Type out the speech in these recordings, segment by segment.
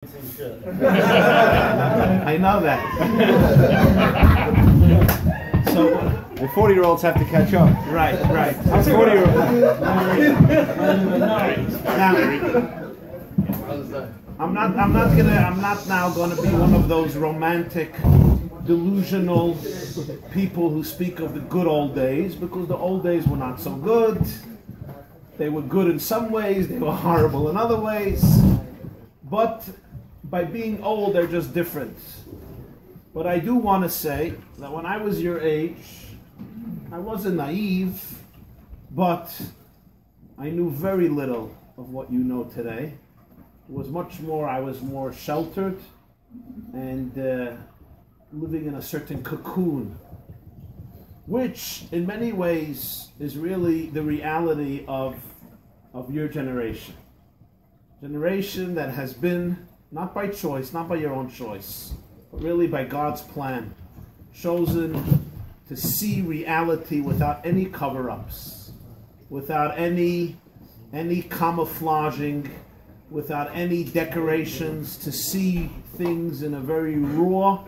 I know that. So the 40-year-olds have to catch up. Right. I'm 40-year-old. Now, I'm not now gonna be one of those romantic, delusional people who speak of the good old days, because the old days were not so good. They were good in some ways, they were horrible in other ways. But by being old, they're just different. But I do want to say that when I was your age, I wasn't naive, but I knew very little of what you know today. It was much more, I was more sheltered and living in a certain cocoon, which in many ways is really the reality of your generation. Generation that has been, not by choice, not by your own choice, but really by God's plan, chosen to see reality without any cover-ups, without any camouflaging, without any decorations, to see things in a very raw,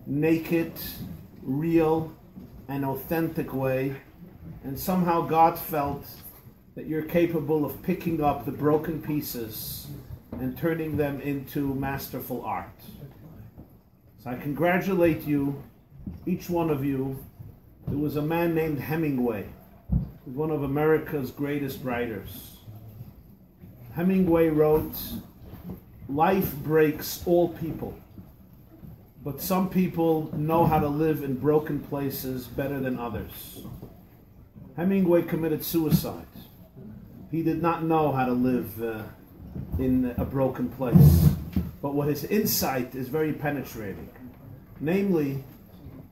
naked, real, and authentic way. And somehow God felt that you're capable of picking up the broken pieces and turning them into masterful art. So I congratulate you, each one of you. There was a man named Hemingway, one of America's greatest writers. Hemingway wrote, "Life breaks all people, but some people know how to live in broken places better than others." Hemingway committed suicide. He did not know how to live in a broken place. But what his insight is very penetrating. Namely,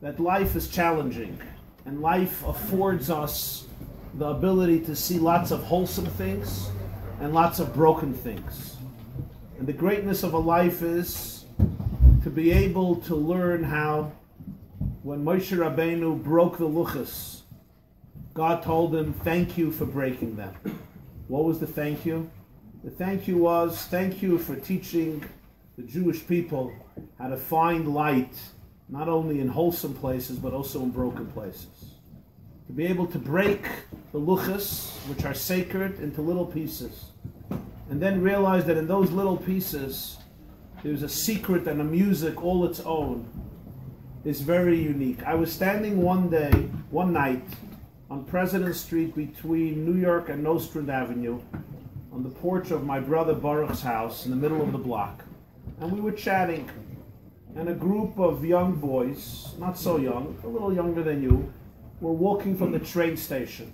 that life is challenging, and life affords us the ability to see lots of wholesome things and lots of broken things. And the greatness of a life is to be able to learn how, when Moshe Rabbeinu broke the luchos, God told him, "Thank you for breaking them." What was the thank you? The thank you was, thank you for teaching the Jewish people how to find light, not only in wholesome places, but also in broken places. To be able to break the luchos, which are sacred, into little pieces. And then realize that in those little pieces, there's a secret and a music all its own, is very unique. I was standing one night, on President Street between New York and Nostrand Avenue, on the porch of my brother Baruch's house in the middle of the block. And we were chatting, and a group of young boys, not so young, a little younger than you, were walking from the train station.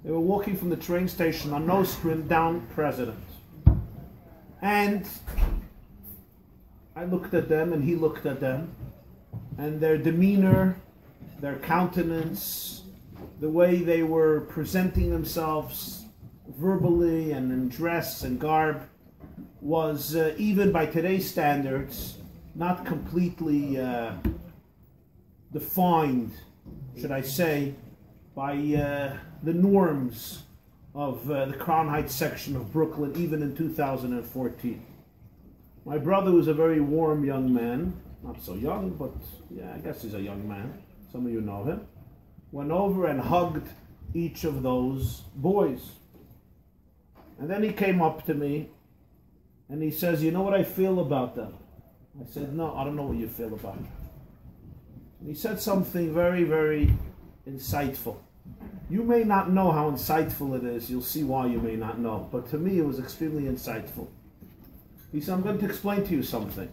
They were walking from the train station on Nostrand down President. And I looked at them, and he looked at them, and their demeanor, their countenance, the way they were presenting themselves verbally and in dress and garb was, even by today's standards, not completely defined, should I say, by the norms of the Crown Heights section of Brooklyn, even in 2014. My brother was a very warm young man, not so young, but yeah, I guess he's a young man. Some of you know him. Went over and hugged each of those boys. And then he came up to me and he says, "You know what I feel about them?" I said, "No, I don't know what you feel about them." And he said something very, very insightful. You may not know how insightful it is. You'll see why you may not know. But to me, it was extremely insightful. He said, "I'm going to explain to you something."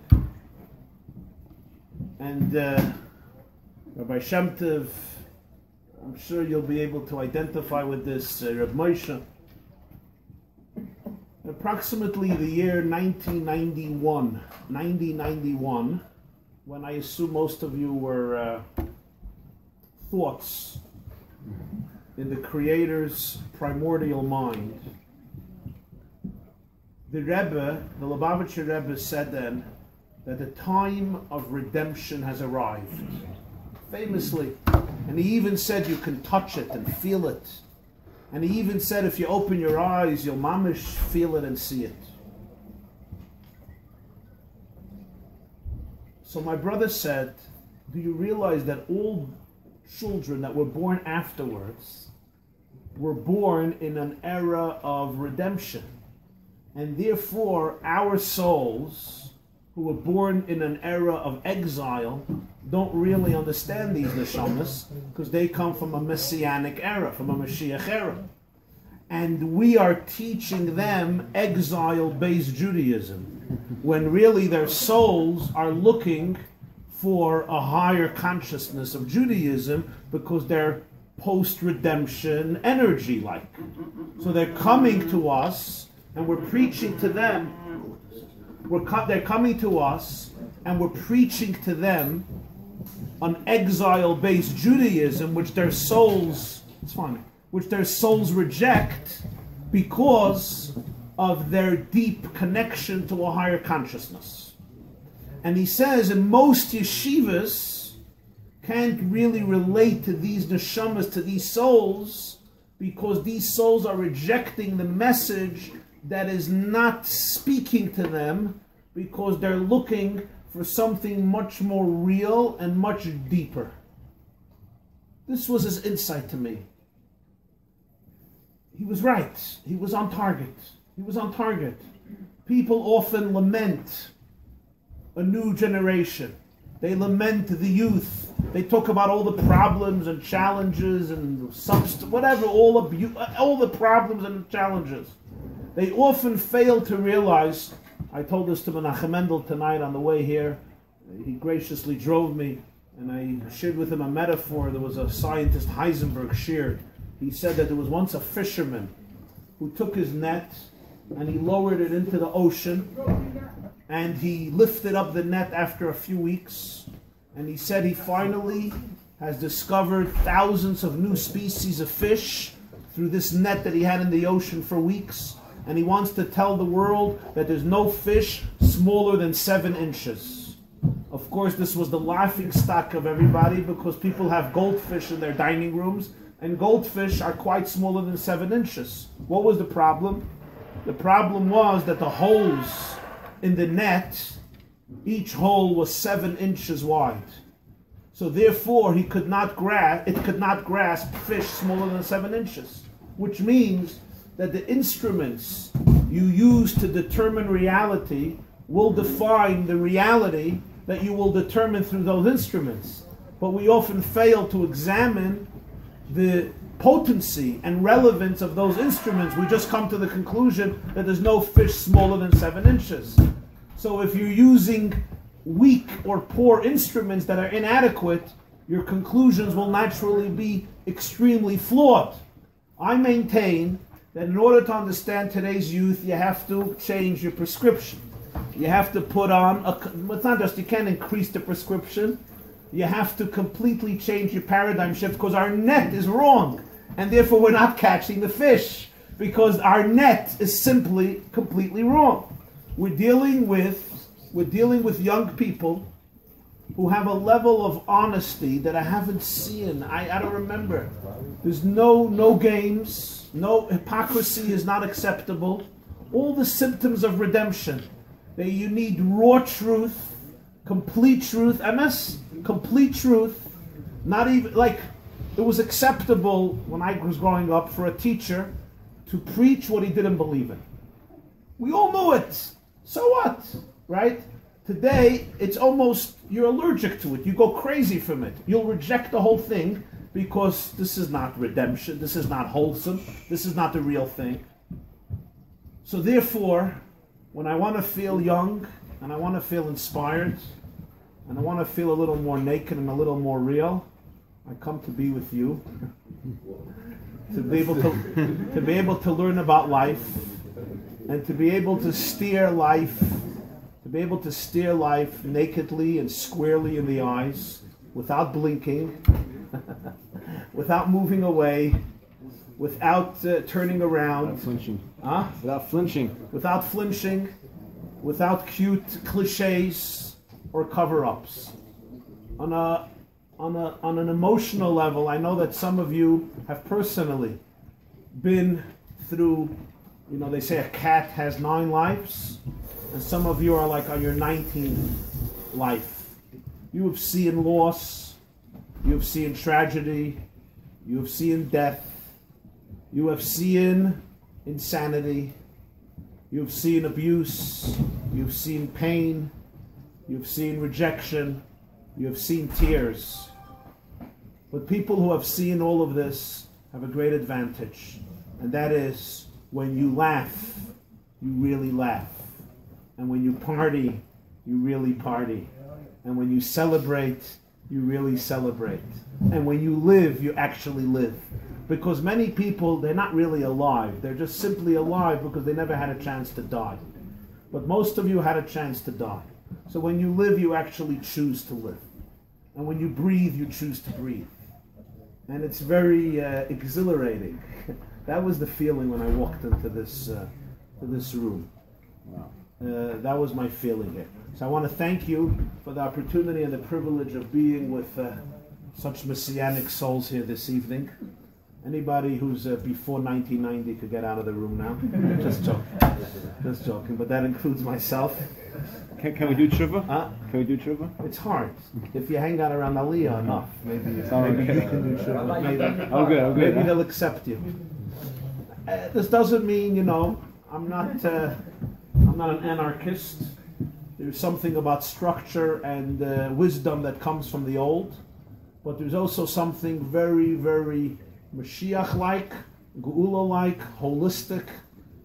And Rabbi Shem Tov, I'm sure you'll be able to identify with this, Reb Moshe. Approximately the year 1991, when I assume most of you were thoughts in the Creator's primordial mind, the Rebbe, the Lubavitcher Rebbe, said then that the time of redemption has arrived. Famously. And he even said you can touch it and feel it. And he even said if you open your eyes, you'll mamish feel it and see it. So my brother said, do you realize that all children that were born afterwards were born in an era of redemption? And therefore, our souls, who were born in an era of exile, don't really understand these neshamas, because they come from a messianic era, from a Mashiach era. And we are teaching them exile-based Judaism, when really their souls are looking for a higher consciousness of Judaism, because they're post-redemption energy-like. So they're coming to us, and we're preaching to them. They're coming to us, and we're preaching to them an exile-based Judaism, which their souls, which their souls reject because of their deep connection to a higher consciousness. And he says, in most yeshivas can't really relate to these neshamas, to these souls, because these souls are rejecting the message that is not speaking to them, because they're looking for something much more real and much deeper. This was his insight to me. He was right. He was on target. He was on target. People often lament a new generation. They lament the youth. They talk about all the problems and challenges and whatever, all the problems and challenges. They often fail to realize. I told this to Menachem Mendel tonight on the way here. He graciously drove me, and I shared with him a metaphor. There was a scientist, Heisenberg, shared. He said that there was once a fisherman who took his net and he lowered it into the ocean, and he lifted up the net after a few weeks, and he said he finally has discovered thousands of new species of fish through this net that he had in the ocean for weeks. And he wants to tell the world that there's no fish smaller than 7 inches. Of course, this was the laughing stock of everybody, because people have goldfish in their dining rooms, and goldfish are quite smaller than 7 inches. What was the problem? The problem was that the holes in the net, each hole was 7 inches wide. So therefore, it could not grasp fish smaller than 7 inches, which means that the instruments you use to determine reality will define the reality that you will determine through those instruments. But we often fail to examine the potency and relevance of those instruments. We just come to the conclusion that there's no fish smaller than 7 inches. So if you're using weak or poor instruments that are inadequate, your conclusions will naturally be extremely flawed. I maintain that in order to understand today's youth, you have to change your prescription. You have to put on, it's not just, you can't increase the prescription. You have to completely change your paradigm shift, because our net is wrong. And therefore we're not catching the fish, because our net is simply completely wrong. We're dealing with young people who have a level of honesty that I haven't seen. I don't remember. There's no games. No, hypocrisy is not acceptable. All the symptoms of redemption. You need raw truth, complete truth, MS, complete truth. Not even, like, it was acceptable when I was growing up for a teacher to preach what he didn't believe in. We all knew it. So what? Right? Today, it's almost, you're allergic to it. You go crazy from it. You'll reject the whole thing, because this is not redemption, this is not wholesome, this is not the real thing. So therefore, when I want to feel young, and I want to feel inspired, and I want to feel a little more naked and a little more real, I come to be with you, to be able to learn about life, and to be able to steer life, nakedly and squarely in the eyes, without blinking, without moving away, without turning around, without flinching, without flinching, without cute cliches or cover-ups. On an emotional level, I know that some of you have personally been through, they say a cat has 9 lives, and some of you are like on your 19th life. You have seen loss, you have seen tragedy, you have seen death, you have seen insanity, you have seen abuse, you have seen pain, you have seen rejection, you have seen tears. But people who have seen all of this have a great advantage, and that is when you laugh, you really laugh. And when you party, you really party. And when you celebrate, you really celebrate. And when you live, you actually live. Because many people, they're not really alive. They're just simply alive because they never had a chance to die. But most of you had a chance to die. So when you live, you actually choose to live. And when you breathe, you choose to breathe. And it's very exhilarating. That was the feeling when I walked into this room. That was my feeling here. So I want to thank you for the opportunity and the privilege of being with such messianic souls here this evening. Anybody who's before 1990 could get out of the room now. Just joking. Just joking. But that includes myself. Can we do tshuva? Can we do tshuva? It's hard. If you hang out around Aliya enough, maybe you can do tshuva. Maybe they'll accept you. This doesn't mean, you know, I'm not an anarchist. There's something about structure and wisdom that comes from the old, but there's also something very, very Mashiach-like, Geula-like, holistic,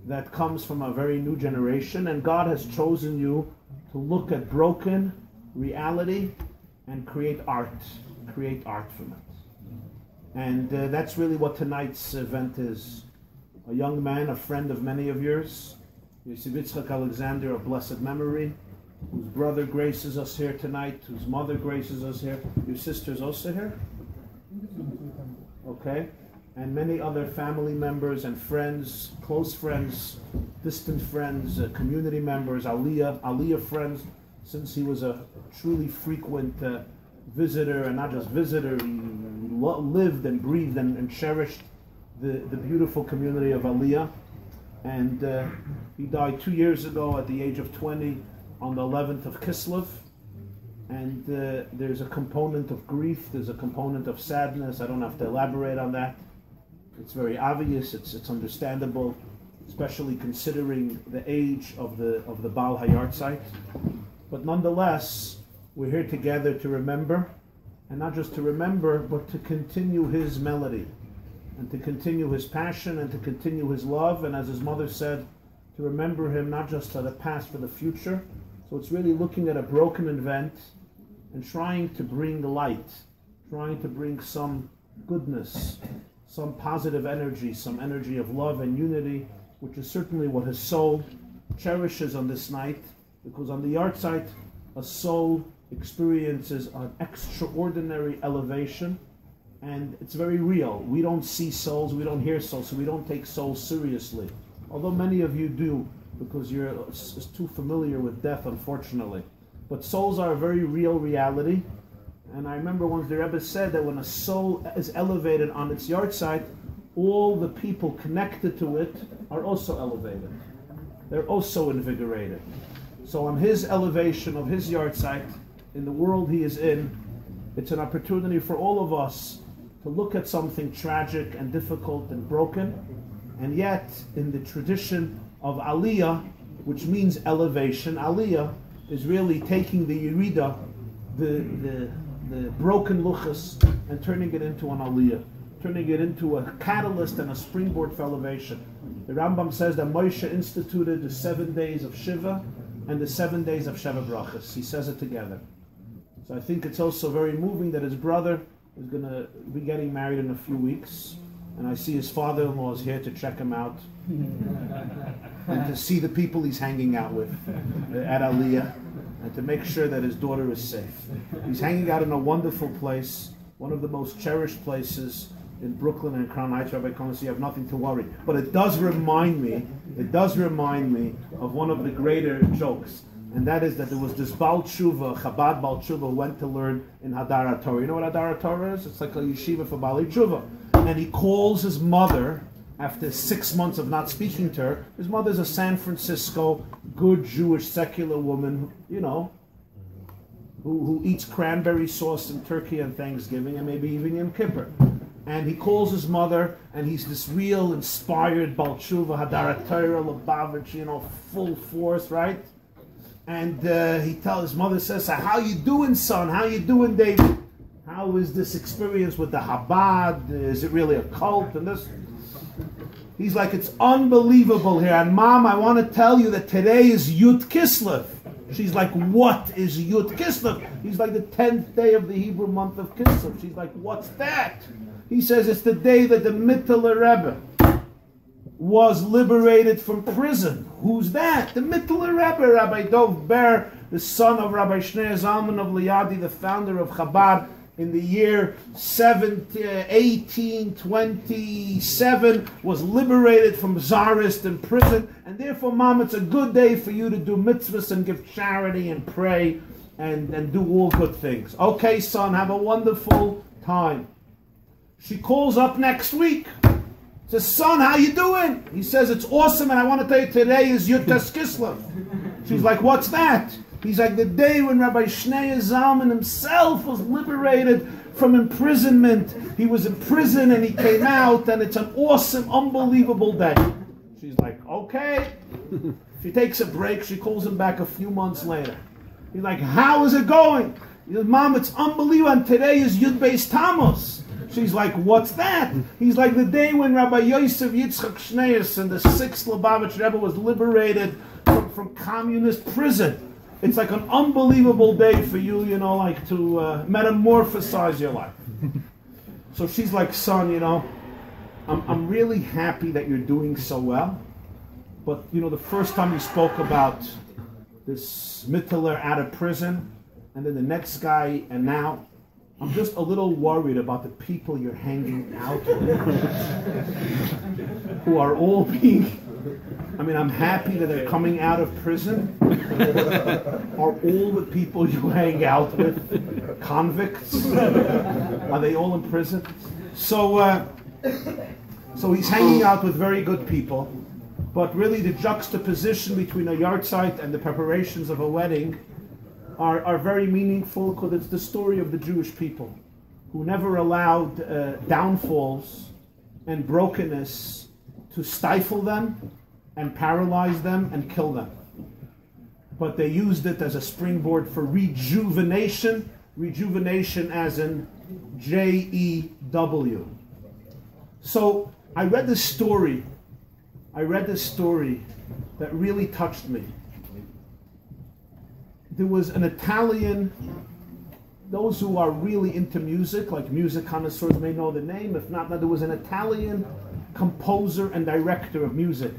that comes from a very new generation, and God has chosen you to look at broken reality and create art from it. And that's really what tonight's event is. A young man, a friend of many of yours, Yosef Yitzchok Alexander of blessed memory, whose brother graces us here tonight, whose mother graces us here. Your sister's also here? Okay. And many other family members and friends, close friends, distant friends, community members, Aliya friends, since he was a truly frequent visitor, and not just visitor, he lived and breathed and cherished the beautiful community of Aliya. And he died 2 years ago at the age of 20 on the 11th of Kislev. And there's a component of grief, there's a component of sadness. I don't have to elaborate on that. It's very obvious, it's understandable, especially considering the age of the Baal Yortzeit. But nonetheless, we're here together to remember, and not just to remember, but to continue his melody, and to continue his passion, and to continue his love, and as his mother said, to remember him not just for the past, for the future. So it's really looking at a broken event and trying to bring light, trying to bring some goodness, some positive energy, some energy of love and unity, which is certainly what his soul cherishes on this night, because on the Yortzeit, a soul experiences an extraordinary elevation, and it's very real. We don't see souls, we don't hear souls, so we don't take souls seriously. Although many of you do, because you're too familiar with death, unfortunately. But souls are a very real reality. And I remember once the Rebbe said that when a soul is elevated on its Yortzeit, all the people connected to it are also elevated. They're also invigorated. So on his elevation of his Yortzeit, in the world he is in, it's an opportunity for all of us to look at something tragic and difficult and broken, and yet in the tradition of Aliya, which means elevation, Aliya is really taking the Yerida, the broken luchas, and turning it into an Aliya, turning it into a catalyst and a springboard for elevation. The Rambam says that Moshe instituted the 7 days of Shiva and the 7 days of Sheva Brachas. He says it together. So I think it's also very moving that his brother is going to be getting married in a few weeks, and I see his father-in-law is here to check him out and to see the people he's hanging out with at Aliya, and to make sure that his daughter is safe. He's hanging out in a wonderful place, one of the most cherished places in Brooklyn and Crown Heights. Rabbi YY, you have nothing to worry. But it does remind me of one of the greater jokes, and that is that there was this Baal Tshuva, Chabad Baal Tshuva, who went to learn in Hadar HaTorah. You know what Hadar HaTorah is? It's like a yeshiva for Baal Tshuva. And he calls his mother, after 6 months of not speaking to her. His mother's a San Francisco, good Jewish secular woman, you know, who eats cranberry sauce in Turkey on Thanksgiving and maybe even Yom Kippur. And he calls his mother, and he's this real inspired Baal Tshuva, Hadarat Torah, Lubavitch, full force, right? And his mother says, so how you doing, son? How you doing, David? How is this experience with the Chabad? Is it really a cult? And this? He's like, it's unbelievable here. And Mom, I want to tell you that today is Yud Kislev. She's like, what is Yud Kislev? He's like, the 10th day of the Hebrew month of Kislev. She's like, what's that? He says, it's the day that the Mittele Rebbes was liberated from prison. Who's that? The Mittele Rebbes, Rabbi Dov Ber, the son of Rabbi Shneur Zalman of Liadi, the founder of Chabad, in the year 1827, was liberated from Tsarist in prison. And therefore, Mom, it's a good day for you to do mitzvahs and give charity and pray and do all good things. Okay, son, have a wonderful time. She calls up next week. Says, son, how you doing? He says, it's awesome, and I want to tell you today is Yud Kislev. She's like, what's that? He's like, the day when Rabbi Shneur Zalman himself was liberated from imprisonment. He was in prison and he came out, and it's an awesome, unbelievable day. She's like, okay. She takes a break. She calls him back a few months later. He's like, how is it going? He says, Mom, it's unbelievable, and today is Yud Beis Tammuz. She's like, what's that? He's like, the day when Rabbi Yosef Yitzchok Alexander, the 6th Lubavitch Rebbe, was liberated from communist prison. It's like an unbelievable day for you, to metamorphosize your life. So she's like, son, I'm really happy that you're doing so well. But, the first time you spoke about this Mittler out of prison, and then the next guy, and now, I'm just a little worried about the people you're hanging out with, who are all being... I'm happy that they're coming out of prison. Are all the people you hang out with convicts? Are they all in prison? So he's hanging out with very good people, but really the juxtaposition between a Yortzeit and the preparations of a wedding are very meaningful, because it's the story of the Jewish people who never allowed downfalls and brokenness to stifle them and paralyze them and kill them. But they used it as a springboard for rejuvenation, as in J-E-W. So I read this story that really touched me. There was an Italian, those who are really into music, like music connoisseurs may know the name. If not, there was an Italian composer and director of music.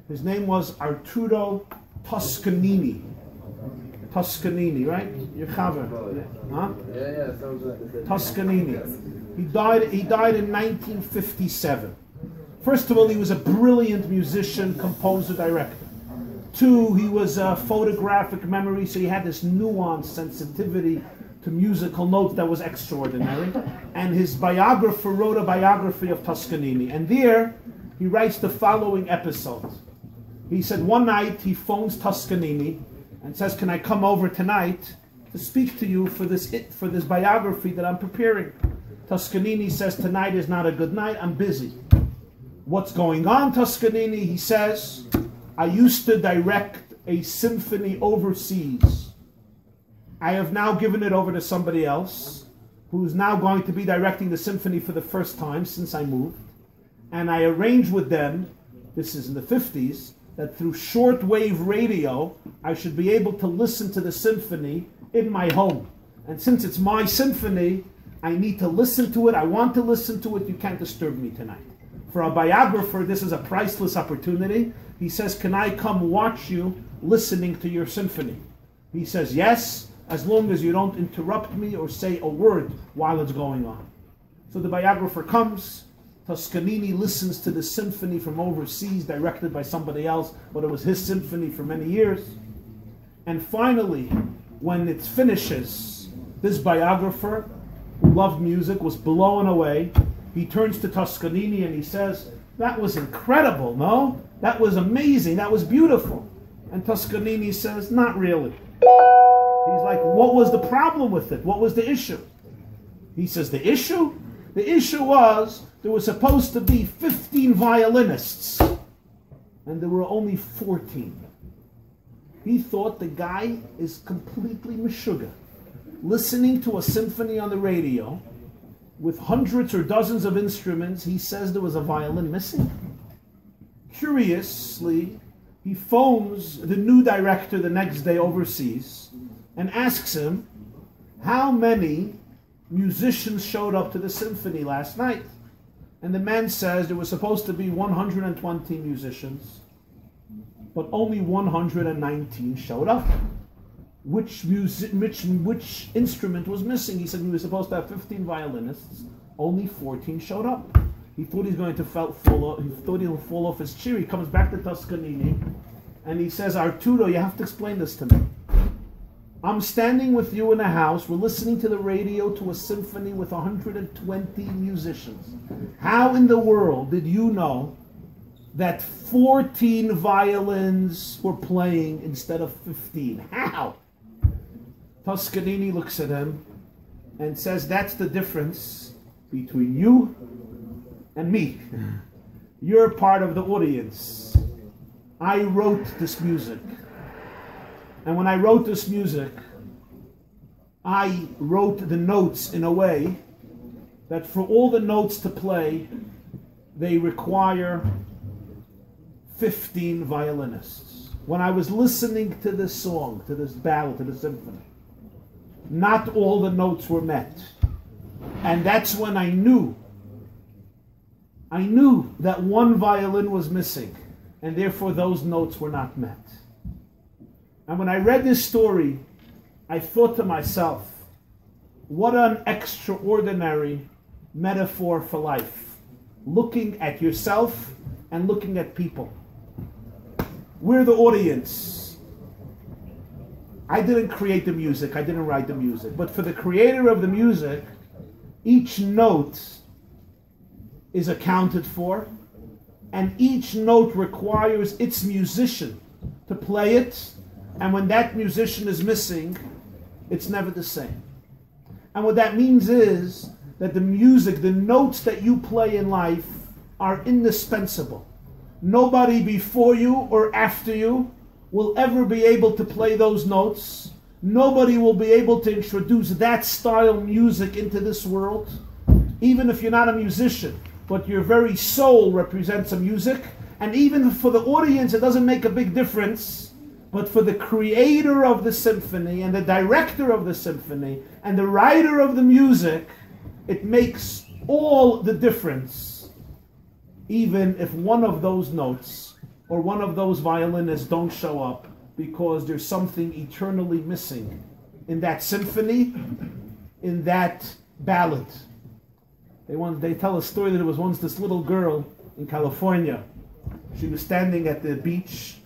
His name was Arturo Toscanini. Toscanini, right? Your chaver. Huh? Yeah, sounds like Toscanini. He died in 1957. First of all, he was a brilliant musician, composer, director. Two, he was a photographic memory, so he had this nuance, sensitivity to musical notes that was extraordinary. And his biographer wrote a biography of Toscanini. And there, he writes the following episode. He said one night he phones Toscanini and says, can I come over tonight to speak to you for this biography that I'm preparing? Toscanini says, tonight is not a good night, I'm busy. What's going on, Toscanini? He says, I used to direct a symphony overseas. I have now given it over to somebody else, who's now going to be directing the symphony for the first time since I moved. And I arranged with them, this is in the 50s, that through shortwave radio, I should be able to listen to the symphony in my home. And since it's my symphony, I need to listen to it. I want to listen to it. You can't disturb me tonight. For a biographer, this is a priceless opportunity. He says, can I come watch you listening to your symphony? He says, yes, as long as you don't interrupt me or say a word while it's going on. So the biographer comes. Toscanini listens to the symphony from overseas, directed by somebody else, but it was his symphony for many years. And finally, when it finishes, this biographer, who loved music, was blown away. He turns to Toscanini and he says, that was incredible, no? That was amazing, that was beautiful. And Toscanini says, not really. He's like, what was the problem with it? What was the issue? He says, the issue? The issue was there were supposed to be 15 violinists, and there were only 14. He thought the guy is completely meshuggah. Listening to a symphony on the radio with hundreds or dozens of instruments, he says there was a violin missing. Curiously, he phones the new director the next day overseas and asks him how many musicians showed up to the symphony last night. And the man says there was supposed to be 120 musicians, but only 119 showed up. Which instrument was missing? He said we were supposed to have 15 violinists, only 14 showed up. He thought he's going to he'll fall off his chair. He comes back to Toscanini and he says, Arturo, you have to explain this to me. I'm standing with you in a house, we're listening to the radio to a symphony with 120 musicians. How in the world did you know that 14 violins were playing instead of 15? How? Toscanini looks at him and says, that's the difference between you and me. You're part of the audience. I wrote this music. And when I wrote this music, I wrote the notes in a way that for all the notes to play, they require 15 violinists. When I was listening to this song, to this ballad, to the symphony, not all the notes were met. And that's when I knew that one violin was missing, and therefore those notes were not met. And when I read this story, I thought to myself, what an extraordinary metaphor for life. Looking at yourself and looking at people. We're the audience. I didn't create the music, I didn't write the music, but for the creator of the music, each note is accounted for, and each note requires its musician to play it, and when that musician is missing, it's never the same. And what that means is that the music, the notes that you play in life are indispensable. Nobody before you or after you will ever be able to play those notes. Nobody will be able to introduce that style music into this world. Even if you're not a musician, but your very soul represents a music. And even for the audience, it doesn't make a big difference. But for the creator of the symphony and the director of the symphony and the writer of the music, it makes all the difference. Even if one of those notes or one of those violinists don't show up, because there's something eternally missing in that symphony, in that ballad. They tell a story that there was once this little girl in California. She was standing at the beach,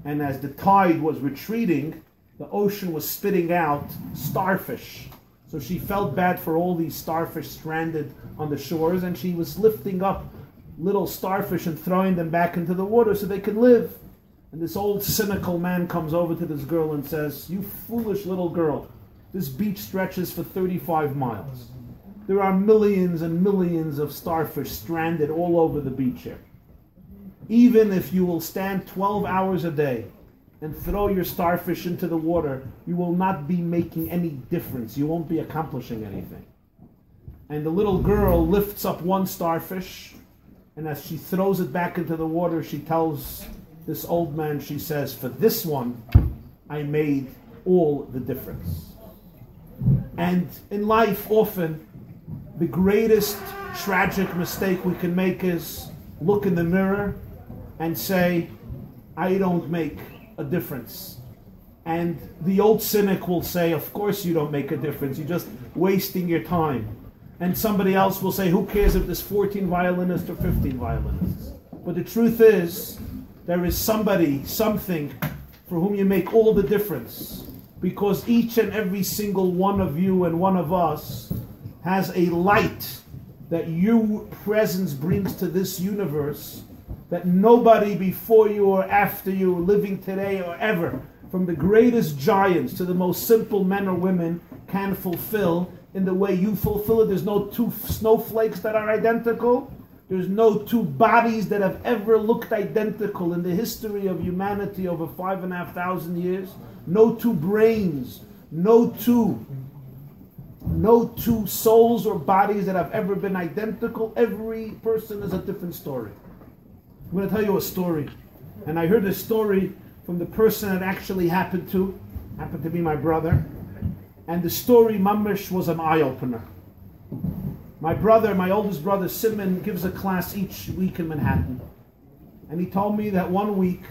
and as the tide was retreating, the ocean was spitting out starfish. So she felt bad for all these starfish stranded on the shores, and she was lifting up little starfish and throwing them back into the water so they could live. And this old cynical man comes over to this girl and says, "You foolish little girl, this beach stretches for 35 miles. There are millions and millions of starfish stranded all over the beach here. Even if you will stand 12 hours a day and throw your starfish into the water, you will not be making any difference. You won't be accomplishing anything." And the little girl lifts up one starfish, and as she throws it back into the water, she tells this old man, she says, "For this one, I made all the difference." And in life, often, the greatest tragic mistake we can make is look in the mirror and say, "I don't make a difference." And the old cynic will say, "Of course you don't make a difference, you're just wasting your time." And somebody else will say, "Who cares if there's 14 violinists or 15 violinists?" But the truth is, there is somebody, something for whom you make all the difference. Because each and every single one of you and one of us has a light that your presence brings to this universe that nobody before you or after you, living today or ever, from the greatest giants to the most simple men or women, can fulfill in the way you fulfill it. There's no two snowflakes that are identical. There's no two bodies that have ever looked identical in the history of humanity over 5,500 years. No two brains, no two souls or bodies that have ever been identical. Every person is a different story. I'm going to tell you a story. And I heard this story from the person it actually happened to be my brother. And the story, mamish, was an eye-opener. My oldest brother, Simon, gives a class each week in Manhattan. And he told me that one week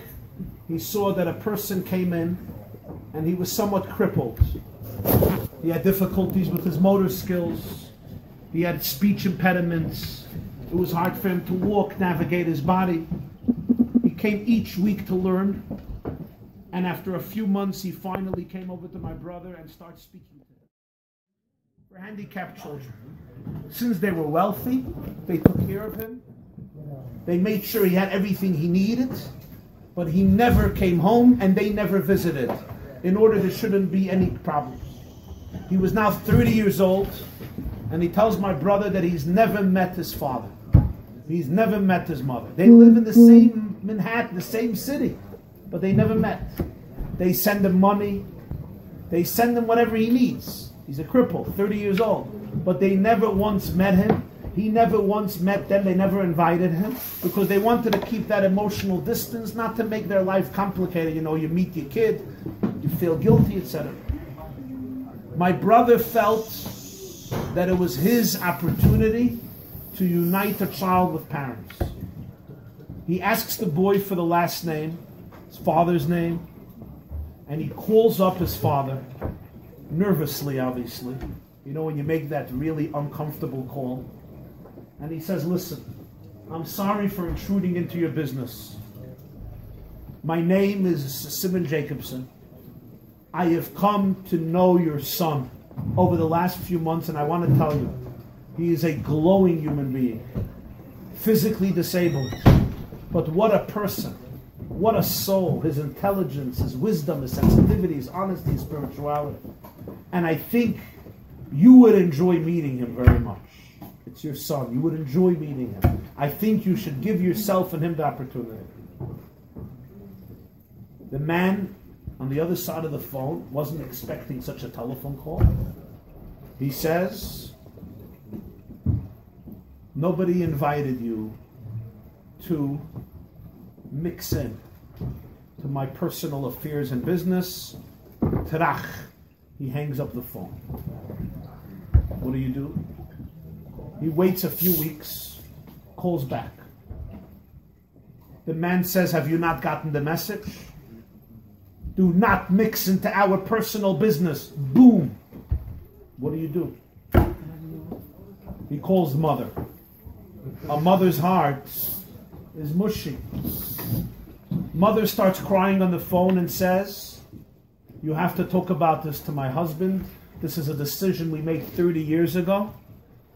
he saw that a person came in and he was somewhat crippled. He had difficulties with his motor skills. He had speech impediments. It was hard for him to walk, navigate his body. He came each week to learn. And after a few months, he finally came over to my brother and started speaking to him. For handicapped children. Since they were wealthy, they took care of him. They made sure he had everything he needed. But he never came home and they never visited. In order there shouldn't be any problems. He was now 30 years old. And he tells my brother that he's never met his father. He's never met his mother. They live in the same Manhattan, the same city. But they never met. They send him money. They send him whatever he needs. He's a cripple, 30 years old. But they never once met him. He never once met them. They never invited him. Because they wanted to keep that emotional distance, not to make their life complicated. You know, you meet your kid, you feel guilty, etc. My brother felt that it was his opportunity to unite a child with parents. He asks the boy for the last name, his father's name, and he calls up his father, nervously, obviously. You know, when you make that really uncomfortable call. And he says, listen, I'm sorry for intruding into your business. My name is Simon Jacobson. I have come to know your son over the last few months, and I want to tell you, he is a glowing human being, physically disabled. But what a person, what a soul, his intelligence, his wisdom, his sensitivity, his honesty, his spirituality. And I think you would enjoy meeting him very much. It's your son. You would enjoy meeting him. I think you should give yourself and him the opportunity. The man on the other side of the phone wasn't expecting such a telephone call. He says, nobody invited you to mix in to my personal affairs and business. Terach. He hangs up the phone. What do? He waits a few weeks, calls back. The man says, have you not gotten the message? Do not mix into our personal business. Boom. What do? He calls mother. A mother's heart is mushy. Mother starts crying on the phone and says, you have to talk about this to my husband. This is a decision we made 30 years ago.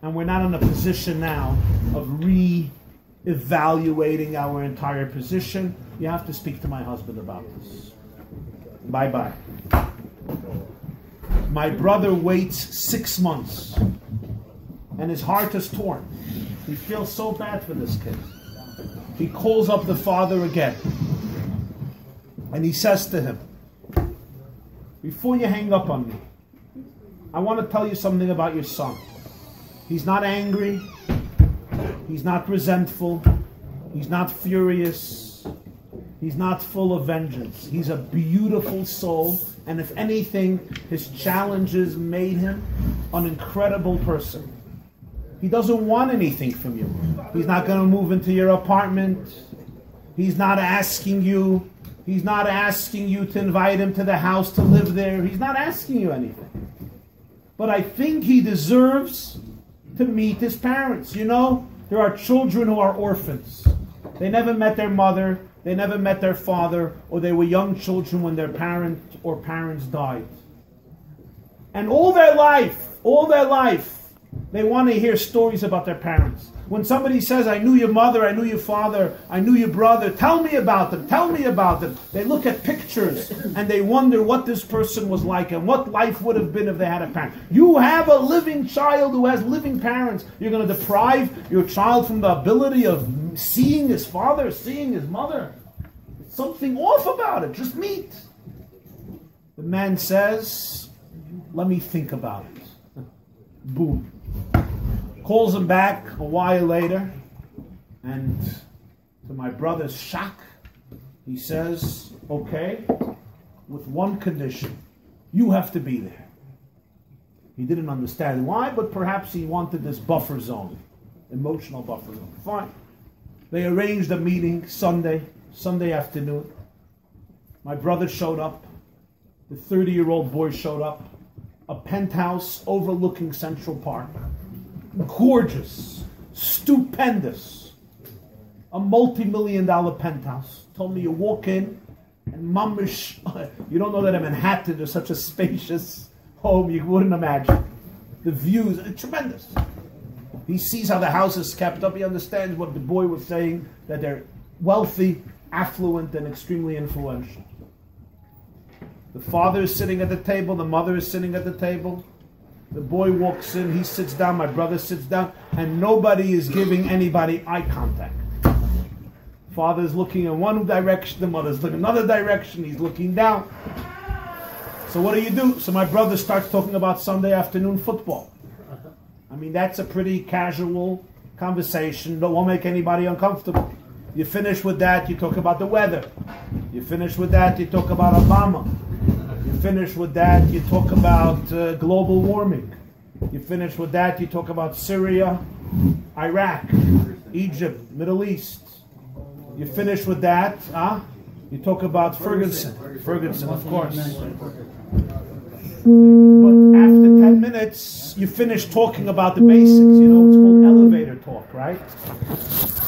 And we're not in a position now of re-evaluating our entire position. You have to speak to my husband about this. Bye-bye. My brother waits 6 months. And his heart is torn. He feels so bad for this kid. He calls up the father again. And he says to him, before you hang up on me, I want to tell you something about your son. He's not angry. He's not resentful. He's not furious. He's not full of vengeance. He's a beautiful soul. And if anything, his challenges made him an incredible person. He doesn't want anything from you. He's not going to move into your apartment. He's not asking you. He's not asking you to invite him to the house to live there. He's not asking you anything. But I think he deserves to meet his parents. You know, there are children who are orphans. They never met their mother. They never met their father. Or they were young children when their parent or parents died. And all their life, They want to hear stories about their parents. When somebody says, I knew your mother, I knew your father, I knew your brother, tell me about them, tell me about them. They look at pictures and they wonder what this person was like and what life would have been if they had a parent. You have a living child who has living parents. You're going to deprive your child from the ability of seeing his father, seeing his mother. There's something off about it. Just meet. The man says, let me think about it. Boom. Calls him back a while later, and to my brother's shock, he says, okay, with one condition, you have to be there. He didn't understand why, but perhaps he wanted this buffer zone, emotional buffer zone. Fine. They arranged a meeting Sunday afternoon. My brother showed up. The 30-year-old boy showed up. A penthouse overlooking Central Park. Gorgeous, stupendous, a multi-million-dollar penthouse. Told me you walk in and mamish, you don't know that in Manhattan there's such a spacious home you wouldn't imagine. The views are tremendous. He sees how the house is kept up. He understands what the boy was saying, that they're wealthy, affluent, and extremely influential. The father is sitting at the table, the mother is sitting at the table. The boy walks in, he sits down, my brother sits down, and nobody is giving anybody eye contact. Father's looking in one direction, the mother's looking another direction, he's looking down. So what do? So my brother starts talking about Sunday afternoon football. I mean, that's a pretty casual conversation, but won't make anybody uncomfortable. You finish with that, you talk about the weather. You finish with that, you talk about Obama. You finish with that, you talk about global warming. You finish with that, you talk about Syria, Iraq, Egypt, Middle East. You finish with that, you talk about Ferguson, of course. But after 10 minutes, you finish talking about the basics. You know, it's called elevator talk, right?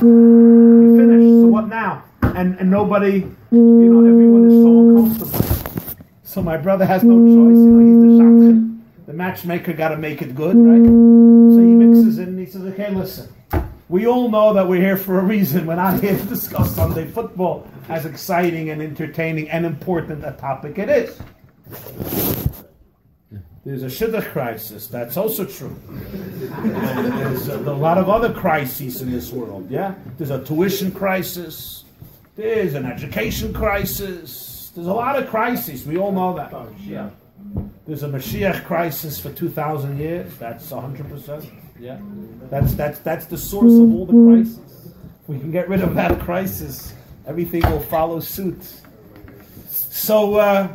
You finish, so what now? And nobody, everyone is so uncomfortable. So my brother has no choice, he's the shadchan. The matchmaker got to make it good, right? So he mixes it and he says, okay, listen. We all know that we're here for a reason. We're not here to discuss Sunday football, as exciting and entertaining and important a topic it is. There's a shidduch crisis. That's also true. And there's a lot of other crises in this world, yeah? There's a tuition crisis. There's an education crisis. There's a lot of crises. We all know that. Yeah. There's a Mashiach crisis for 2,000 years. That's 100%. Yeah. That's the source of all the crises. If we can get rid of that crisis, everything will follow suit. So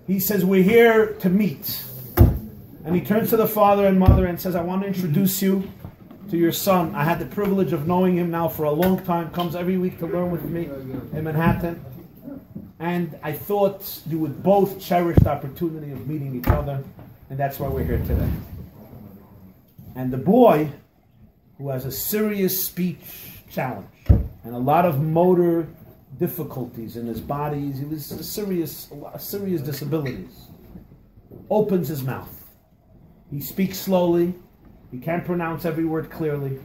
he says, we're here to meet. And he turns to the father and mother and says, I want to introduce you to your son. I had the privilege of knowing him now for a long time. Comes every week to learn with me in Manhattan. And I thought you would both cherish the opportunity of meeting each other. And that's why we're here today. And the boy, who has a serious speech challenge and a lot of motor difficulties in his body, he was serious disabilities, opens his mouth. He speaks slowly. He can't pronounce every word clearly.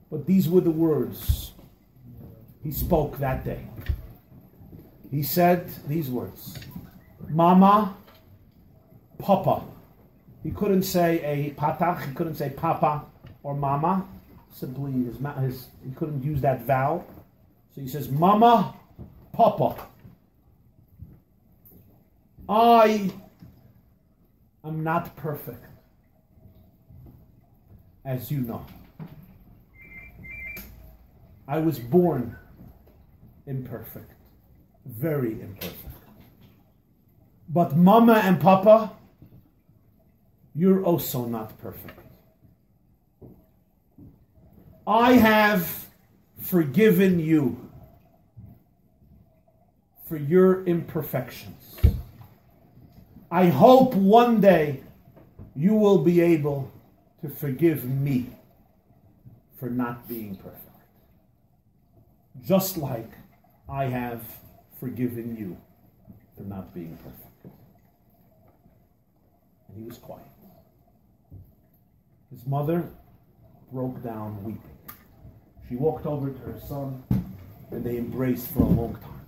But these were the words he spoke that day. He said these words: Mama, Papa. He couldn't say a patach, he couldn't say papa or mama. Simply he couldn't use that vowel. So he says, Mama, Papa. I am not perfect, as you know. I was born imperfect, very imperfect. But Mama and Papa, you're also not perfect. I have forgiven you for your imperfections. I hope one day you will be able to forgive me for not being perfect. Just like I have forgiven you for not being perfect. And he was quiet. His mother broke down weeping. She walked over to her son, and they embraced for a long time.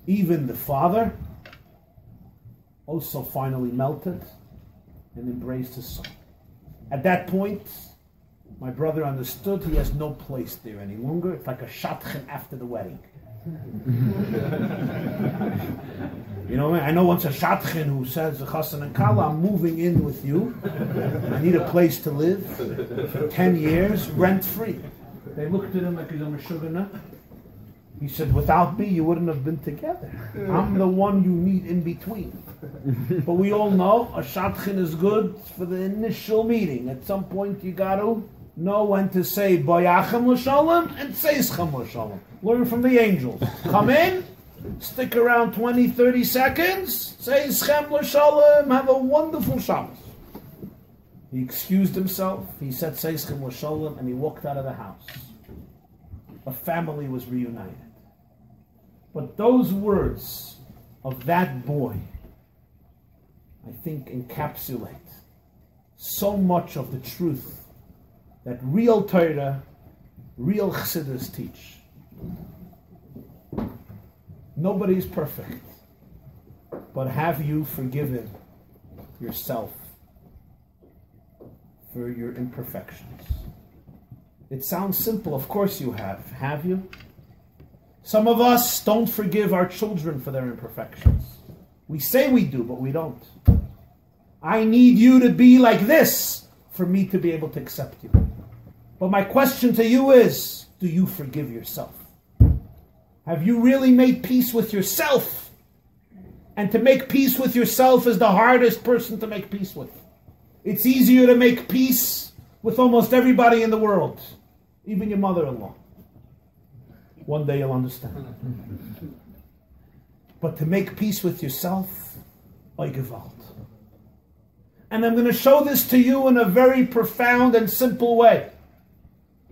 Even the father also finally melted and embraced his son. At that point, my brother understood he has no place there any longer. It's like a shadchan after the wedding. You know, I know once a shadchan who says, Chassan and Kala, I'm moving in with you. I need a place to live for 10 years, rent-free. They looked at him like he's a meshugana. He said, without me, you wouldn't have been together. I'm the one you need in between. But we all know a shadchan is good for the initial meeting. At some point, you got to know when to say Bayachem l'shalom and Seischem l'shalom. Learn from the angels. Come in, stick around 20, 30 seconds, Seischem l'shalom, have a wonderful Shabbos. He excused himself, he said Seischem l'shalom, and he walked out of the house. A family was reunited. But those words of that boy, I think, encapsulate so much of the truth that real Torah, real Chassidus teach. Nobody is perfect, but have you forgiven yourself for your imperfections? It sounds simple, of course you have. Have you? Some of us don't forgive our children for their imperfections. We say we do, but we don't. I need you to be like this for me to be able to accept you. But my question to you is, do you forgive yourself? Have you really made peace with yourself? And to make peace with yourself is the hardest person to make peace with. It's easier to make peace with almost everybody in the world, even your mother-in-law. One day you'll understand. But to make peace with yourself, oy gewalt. And I'm going to show this to you in a very profound and simple way.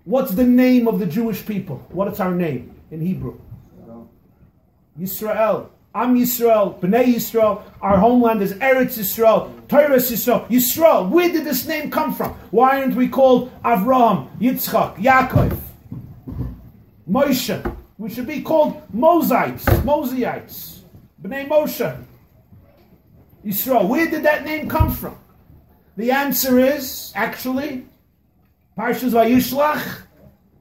What's the name of the Jewish people? What is our name in Hebrew? Yisrael. Am Yisrael, Bnei Yisrael. Our homeland is Eretz Yisrael, Torah Yisrael. Yisrael. Where did this name come from? Why aren't we called Avraham, Yitzchok, Yaakov, Moshe? We should be called Moseites, Bnei Moshe. Yisrael. Where did that name come from? The answer is, actually, Parshas Vayishlach,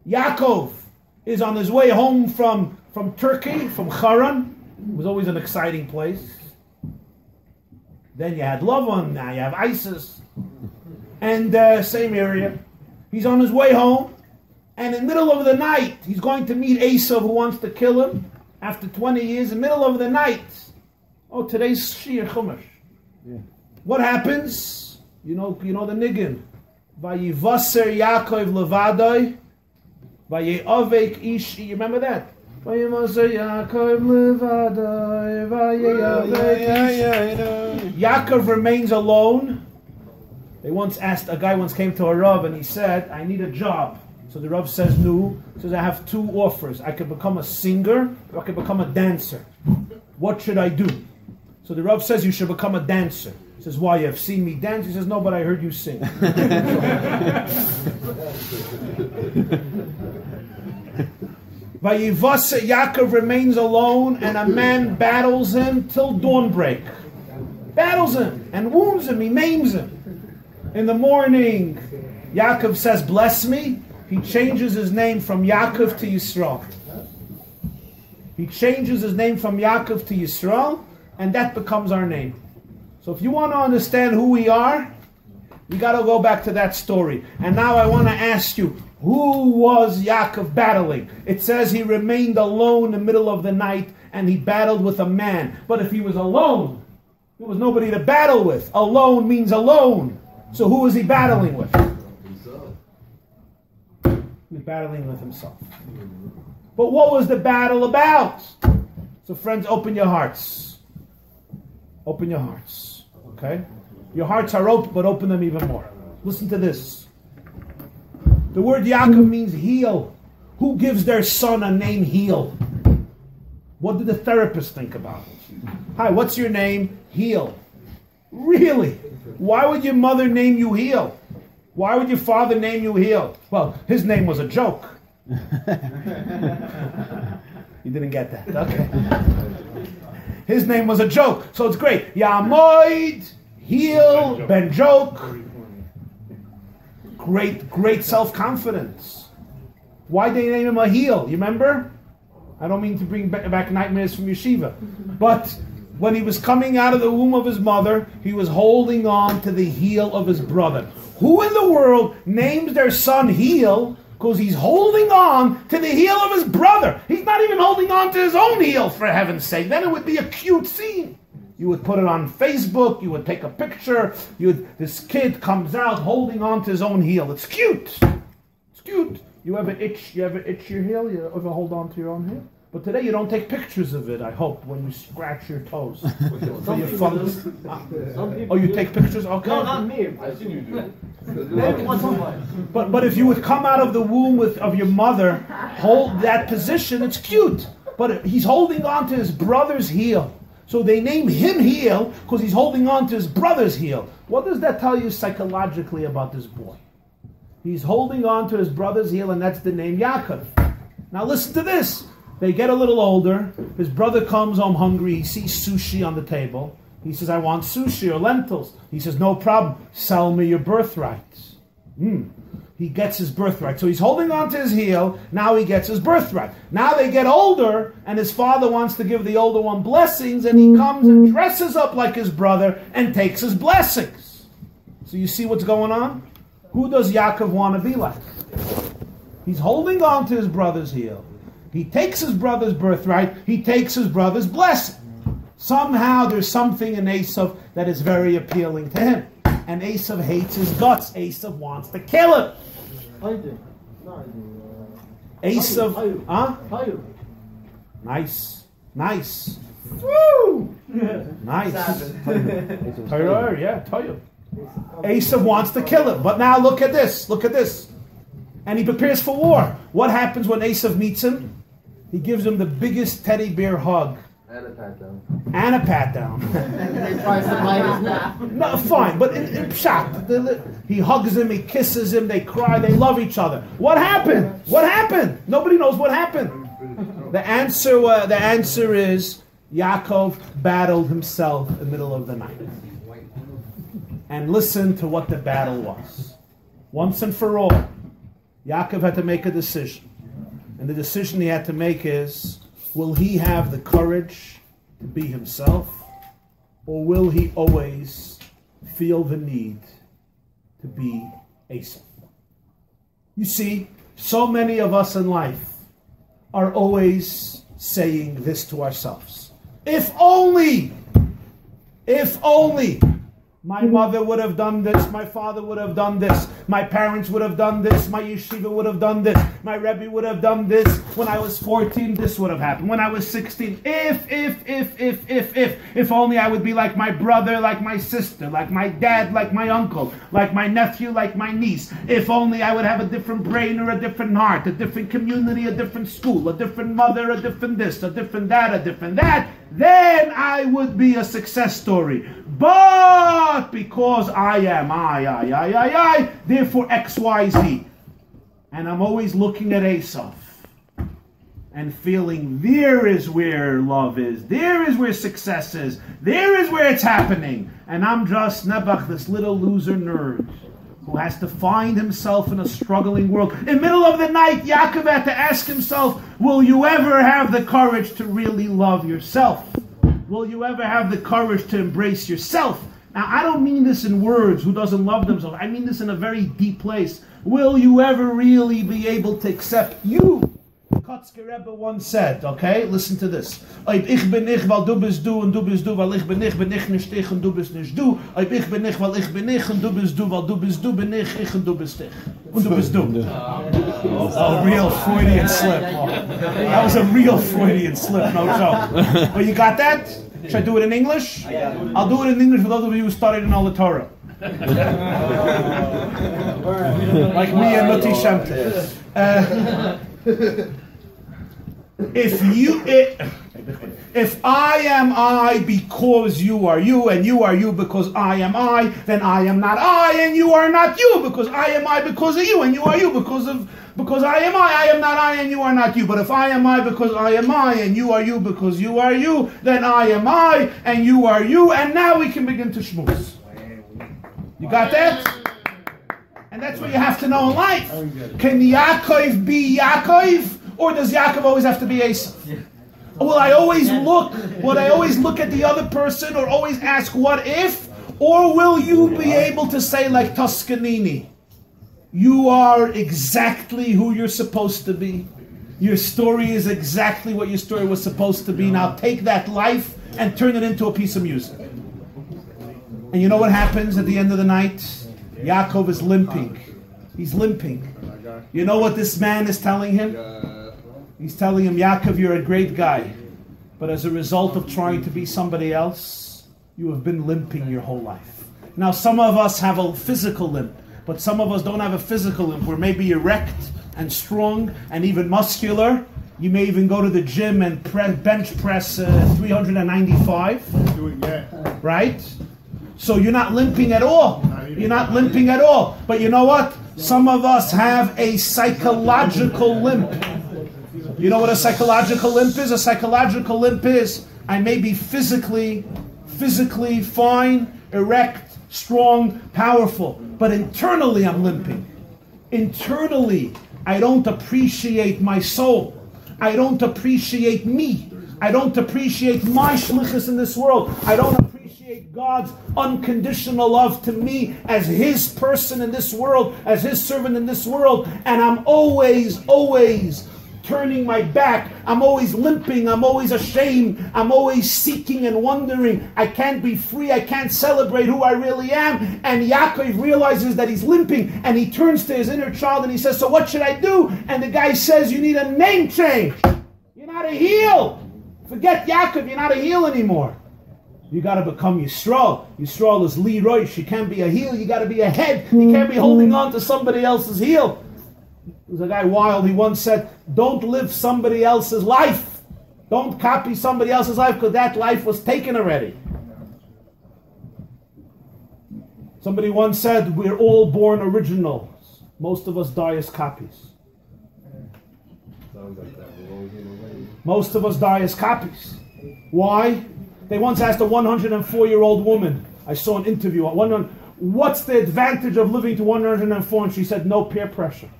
Yaakov is on his way home from Turkey, from Haran. It was always an exciting place. Then you had Lavan, now you have ISIS. And same area. He's on his way home, and in the middle of the night, he's going to meet Esav, who wants to kill him. After 20 years, in the middle of the night, oh, today's Shir Chumash. Yeah. What happens? You know the niggin. Vayivaser Yaakov levadai, vayeavek ish. You remember that? Vayivaser Yaakov levadai, vayeavek ish. Yaakov remains alone. A guy once came to a Rav and he said, I need a job. So the Rav says, no. He says, I have two offers. I could become a singer or I could become a dancer. What should I do? So the Rav says, you should become a dancer. He says, why, you have seen me dance? He says, no, but I heard you sing. Vayivasa, Yaakov remains alone, and a man battles him till dawnbreak. Battles him and wounds him, he maims him. In the morning, Yaakov says, bless me. He changes his name from Yaakov to Yisrael. He changes his name from Yaakov to Yisrael, and that becomes our name. So if you want to understand who we are, you got to go back to that story. And now I want to ask you, who was Yaakov battling? It says he remained alone in the middle of the night, and he battled with a man. But if he was alone, there was nobody to battle with. Alone means alone. So who was he battling with? He was battling with himself. But what was the battle about? So friends, open your hearts. Open your hearts. Okay? Your hearts are open, but open them even more. Listen to this. The word Yaakov means heal. Who gives their son a name Heal? What did the therapist think about it? Hi, what's your name? Heal. Really? Why would your mother name you Heal? Why would your father name you Heel? Well, his name was a joke. You didn't get that. Okay. His name was a joke. So it's great. Yamoid, Heel, Ben Joke. Great self-confidence. Why did they name him a Heel? You remember? I don't mean to bring back nightmares from yeshiva. But when he was coming out of the womb of his mother, he was holding on to the heel of his brother. Who in the world names their son Heel because he's holding on to the heel of his brother? He's not even holding on to his own heel, for heaven's sake. Then it would be a cute scene. You would put it on Facebook, you would take a picture, this kid comes out holding on to his own heel. It's cute. It's cute. You ever itch your heel? You ever hold on to your own heel? But today you don't take pictures of it, I hope, when you scratch your toes. For your fungus. Oh, you take pictures? Okay. No, not me. I see you do. Maybe once in a while. But if you would come out of the womb of your mother, hold that position, it's cute. But he's holding on to his brother's heel. So they name him Heel because he's holding on to his brother's heel. What does that tell you psychologically about this boy? He's holding on to his brother's heel, and that's the name Yaakov. Now listen to this. They get a little older. His brother comes home hungry. He sees sushi on the table. He says, I want sushi or lentils. He says, no problem. Sell me your birthright. He gets his birthright. So he's holding on to his heel. Now he gets his birthright. Now they get older, and his father wants to give the older one blessings, and he comes and dresses up like his brother and takes his blessings. So you see what's going on? Who does Yaakov want to be like? He's holding on to his brother's heel. He takes his brother's birthright. He takes his brother's blessing. Somehow there's something in Esav that is very appealing to him. And Esav hates his guts. Esav wants to kill him. Esav, huh? Nice. Woo! Nice. Torah, yeah, Torah. Esav wants to kill him. But now look at this. And he prepares for war. What happens when Esav meets him? He gives him the biggest teddy bear hug. And a pat down. They try to bite his neck. No, fine, but in pshat, he hugs him, he kisses him, they cry, they love each other. What happened? Nobody knows what happened. The answer is Yaakov battled himself in the middle of the night. And listen to what the battle was. Once and for all, Yaakov had to make a decision. And the decision he had to make is, will he have the courage to be himself, or will he always feel the need to be Esav? You see, so many of us in life are always saying this to ourselves. If only my mother would have done this, my father would have done this, my parents would have done this, my yeshiva would have done this, my Rebbe would have done this, when I was 14 this would have happened, when I was 16, if only I would be like my brother, like my sister, like my dad, like my uncle, like my nephew, like my niece, if only I would have a different brain or a different heart, a different community, a different school, a different mother, a different this, a different that, then I would be a success story. But because I am therefore X, Y, Z. And I'm always looking at Esav and feeling there is where love is, there is where success is, there is where it's happening. And I'm just Nebuch, this little loser nerd who has to find himself in a struggling world. In the middle of the night, Yaakov had to ask himself, will you ever have the courage to really love yourself? Will you ever have the courage to embrace yourself? Now, I don't mean this in words, who doesn't love themselves. I mean this in a very deep place. Will you ever really be able to accept you? Kotzker Rebbe once said, okay, listen to this. Ich bin ich, weil du bist du, und du bist du, weil ich bin ich nicht ich, und du bist nicht du. Ich bin ich, weil ich bin ich, und du bist du, weil du bist du, bin ich, und du bist ich. Und du bist du. Oh, real Freudian slip. Oh, that was a real Freudian slip, no joke. But you got that? Should I do it in English? I'll do it in English for those of you who studied in all the Torah. Like me and Mati Shamte. If I am I because you are you, and you are you because I am I, then I am not I, and you are not you, because I am I because of you, and you are you because I am I am not I, and you are not you. But if I am I because I am I, and you are you because you are you, then I am I, and you are you, and now we can begin to schmooze. You got that? And that's what you have to know in life. Can Yaakov be Yaakov, or does Yaakov always have to be Esau? Will I always look at the other person, or always ask what if? Or will you be able to say like Toscanini, you are exactly who you're supposed to be. Your story is exactly what your story was supposed to be. Now take that life and turn it into a piece of music. And you know what happens at the end of the night? Yaakov is limping. He's limping. You know what this man is telling him? He's telling him, Yaakov, you're a great guy, but as a result of trying to be somebody else, you have been limping your whole life. Now, some of us have a physical limp, but some of us don't have a physical limp. We're maybe erect and strong and even muscular. You may even go to the gym and bench press 395. Right? So you're not limping at all. You're not limping at all. But you know what? Some of us have a psychological limp. You know what a psychological limp is? A psychological limp is, I may be physically fine, erect, strong, powerful, but internally I'm limping. Internally, I don't appreciate my soul. I don't appreciate me. I don't appreciate my shlichus in this world. I don't appreciate God's unconditional love to me as His person in this world, as His servant in this world, and I'm always turning my back. I'm always limping. I'm always ashamed. I'm always seeking and wondering. I can't be free. I can't celebrate who I really am. And Yaakov realizes that he's limping, and he turns to his inner child and he says, so what should I do? And the guy says, you need a name change. You're not a heel. Forget Yaakov. You're not a heel anymore. You got to become Yisrael. Yisrael is Leroy. You can't be a heel. You got to be a head. You can't be holding on to somebody else's heel. There was a guy wild, he once said, don't live somebody else's life. Don't copy somebody else's life, because that life was taken already. Somebody once said, we're all born originals. Most of us die as copies. Most of us die as copies. Why? They once asked a 104-year-old woman, I saw an interview, what's the advantage of living to 104? And she said, no peer pressure.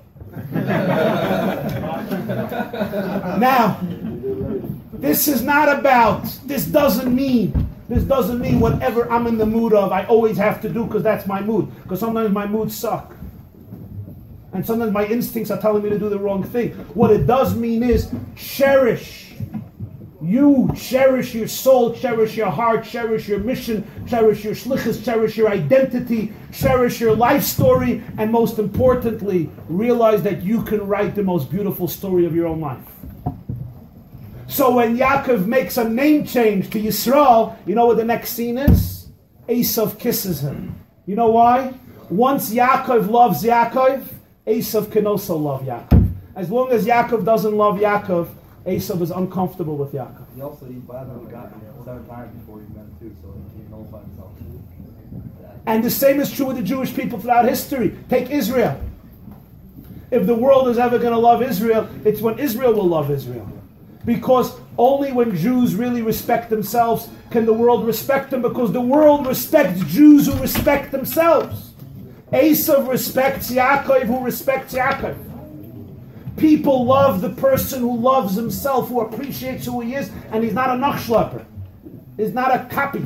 Now, this doesn't mean whatever I'm in the mood of, I always have to do because that's my mood. Because sometimes my moods suck. And sometimes my instincts are telling me to do the wrong thing. What it does mean is cherish. You cherish your soul, cherish your heart, cherish your mission, cherish your shlichus, cherish your identity, cherish your life story, and most importantly, realize that you can write the most beautiful story of your own life. So when Yaakov makes a name change to Yisrael, you know what the next scene is? Esav kisses him. You know why? Once Yaakov loves Yaakov, Esav can also love Yaakov. As long as Yaakov doesn't love Yaakov, Esav is uncomfortable with Yaakov. He also got 7 times before he met too, so he knows by himself. And the same is true with the Jewish people throughout history. Take Israel. If the world is ever going to love Israel, it's when Israel will love Israel. Because only when Jews really respect themselves can the world respect them, because the world respects Jews who respect themselves. Esav respects Yaakov who respects Yaakov. People love the person who loves himself, who appreciates who he is, and he's not a nachschlepper. He's not a copy,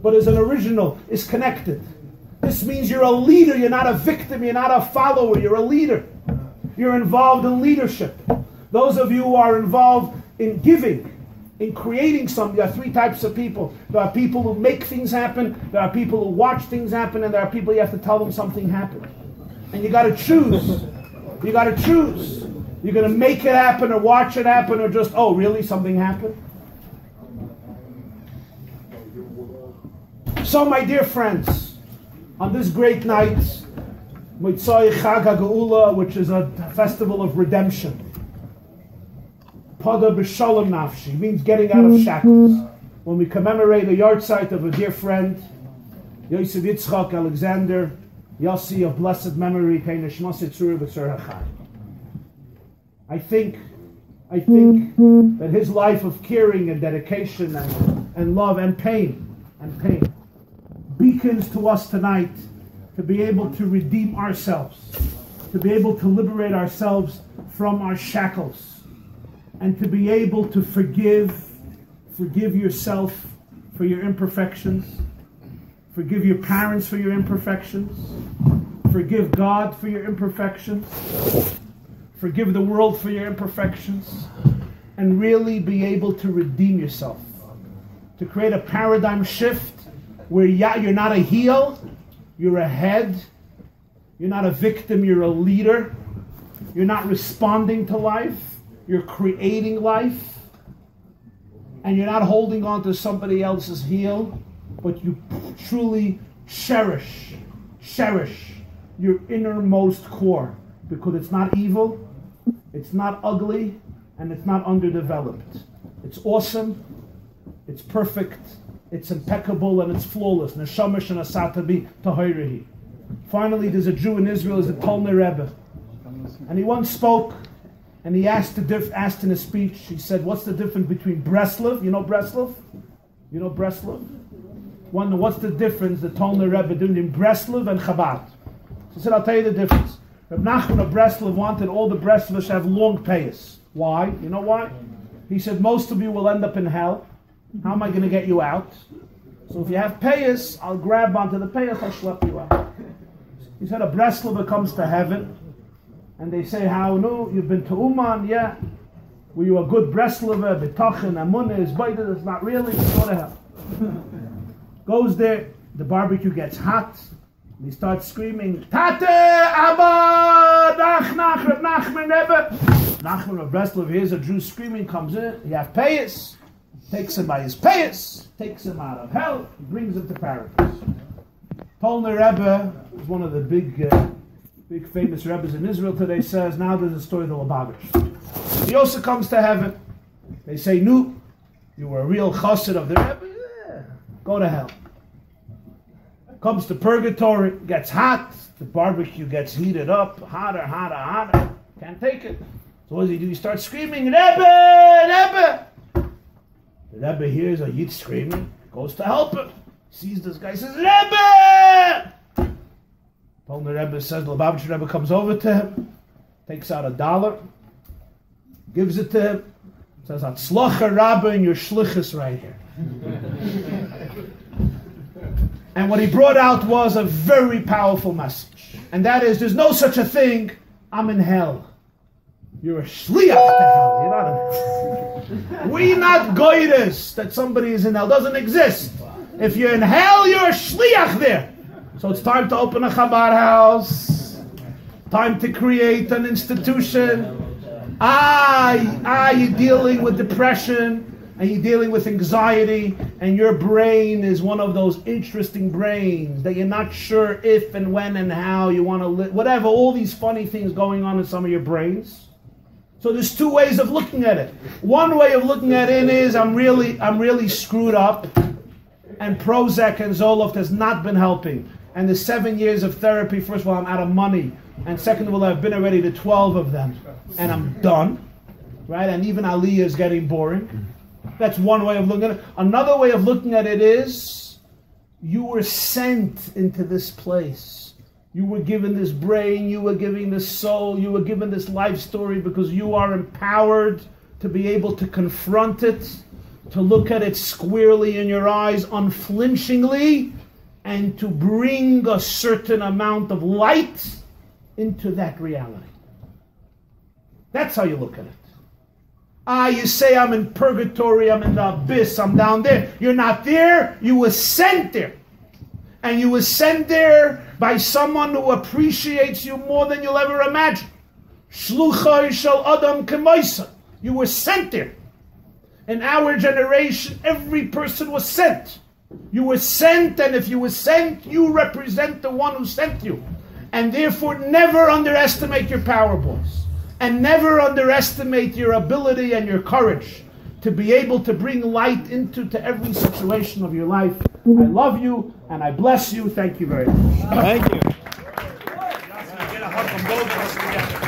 but is an original, is connected. This means you're a leader, you're not a victim, you're not a follower, you're a leader. You're involved in leadership. Those of you who are involved in giving, in creating something, there are 3 types of people. There are people who make things happen, there are people who watch things happen, and there are people you have to tell them something happened. And you got to choose. You got to choose. You're going to make it happen or watch it happen or just, oh, really? Something happened? So, my dear friends, on this great night, Mitzvah Chag HaGeula, which is a festival of redemption, Pada b'shalom nafshi means getting out of shackles. When we commemorate the Yortzeit of a dear friend, Yosef Yitzchok Alexander, Yossi of blessed memory, I think that his life of caring and dedication and love and pain beacons to us tonight to be able to redeem ourselves, to be able to liberate ourselves from our shackles, and to be able to forgive yourself for your imperfections, forgive your parents for your imperfections, forgive God for your imperfections, forgive the world for your imperfections, and really be able to redeem yourself, to create a paradigm shift where you're not a heel, you're a head, you're not a victim, you're a leader, you're not responding to life, you're creating life, and you're not holding on to somebody else's heel, but you truly cherish your innermost core, because it's not evil, it's not ugly, and it's not underdeveloped. It's awesome, it's perfect, it's impeccable, and it's flawless. Neshamash and asatabi tahirihi. Finally, there's a Jew in Israel, is the Mittele Rebbes, and he once spoke, and he asked in a speech, he said, what's the difference between Breslov? You know Breslov? You know Breslov? What's the difference the Mittele Rebbes did in Breslov and Chabad? So he said, I'll tell you the difference. Reb Nachman of Breslov wanted all the Breslovers to have long payas. Why? You know why? He said, most of you will end up in hell. How am I going to get you out? So if you have payas, I'll grab onto the payas, I'll schlep you out. He said, a Breslover comes to heaven, and they say, how, no, you've been to Uman, yeah. Were you a good Breslover? B'tachin, amunah, is baita, it's not really, go to hell. Goes there, the barbecue gets hot, and he starts screaming, Tate, Abba, Nach, Reb Nachman Rebbe. Nachman of Breslov hears a Jew screaming, comes in, he have payas, takes him by his payas, takes him out of hell, brings him to paradise. Mittele Rebbes is one of the big famous Rebbes in Israel today, says, now there's a story of the Lubavitch. Yosef comes to heaven. They say, no, you were a real chassid of the Rebbe, yeah, go to hell. Comes to purgatory, gets hot, the barbecue gets heated up, hotter, can't take it. So what does he do? He starts screaming, Rebbe! The Rebbe hears a Yid screaming, goes to help him, sees this guy, says, Rebbe! Mittele Rebbes says, the Lubavitch Rebbe comes over to him, takes out $1, gives it to him, says, Hatzlacha Rabbe, and your shlichus right here. And what he brought out was a very powerful message. And that is, there's no such a thing, I'm in hell. You're a shliach to hell. You're not in we not goyres that somebody is in hell. Doesn't exist. If you're in hell, you're a shliach there. So it's time to open a Chabad house. Time to create an institution. You're dealing with depression, and you're dealing with anxiety, and your brain is one of those interesting brains that you're not sure if and when and how you want to live, whatever, all these funny things going on in some of your brains. So there's two ways of looking at it. One way of looking at it is, I'm really screwed up, and Prozac and Zoloft has not been helping. And the 7 years of therapy, first of all, I'm out of money, and second of all, I've been already to 12 of them, and I'm done, right? And even Aliya is getting boring. That's one way of looking at it. Another way of looking at it is, you were sent into this place. You were given this brain, you were given this soul, you were given this life story because you are empowered to be able to confront it, to look at it squarely in your eyes, unflinchingly, and to bring a certain amount of light into that reality. That's how you look at it. You say, I'm in purgatory, I'm in the abyss, I'm down there. You're not there, you were sent there. And you were sent there by someone who appreciates you more than you'll ever imagine. Shluchai shel Adam k'moisa. You were sent there. In our generation, every person was sent. You were sent, and if you were sent, you represent the one who sent you. And therefore, never underestimate your power, boys. And never underestimate your ability and your courage to be able to bring light to every situation of your life. I love you and I bless you. Thank you very much. Thank you. Get a hug from both of us together.